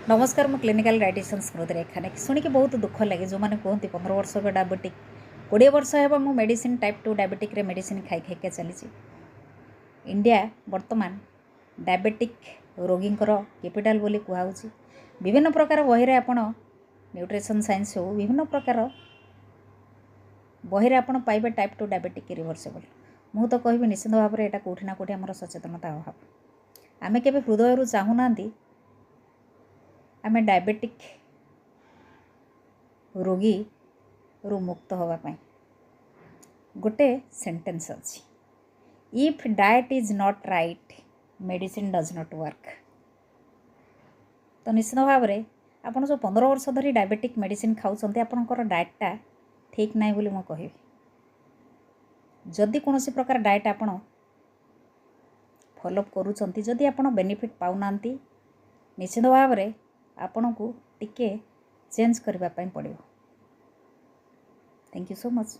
नमस्कार मु clinical dietitian स्मृति रेखा नायक शुणिक बहुत दुख लगे जो मैंने कहते 15 वर्ष डायबिटिक 20 वर्ष है मु मेडिसिन टाइप 2 डायबिटिक रे मेडिसिन खाई खाई चली इंडिया वर्तमान डायबिटिक रोगी कैपिटाल बोली कहुच्छी विभिन्न प्रकार बही आपण न्यूट्रिशन साइंस हो विभिन्न प्रकार बही आपण पाइबे टाइप 2 डायबिटिक रिवर्सिबल मु तो कहबी निश्चित भाव में यहाँ कौटिना कौटि आम सचेतनता अभाव आमे केबे हृदय रु चाहूना आमे डायबिटिक रोगी रु मुक्त होगा पाई गोटे सेंटेंस अच्छी if diet is not right medicine does not work. तो निश्चित भाव में आपन जो 15 वर्ष धरी डायबिटिक मेडिसिन खाऊँ आपंकर डाएटटा ठीक ना बोली कहि जदि कौन प्रकार डाएट आपन फॉलोअप करूँ जदि आप बेनिफिट पाऊना निश्चित भाव में आपन को टिके चेंज करने पड़ो। Thank you so much.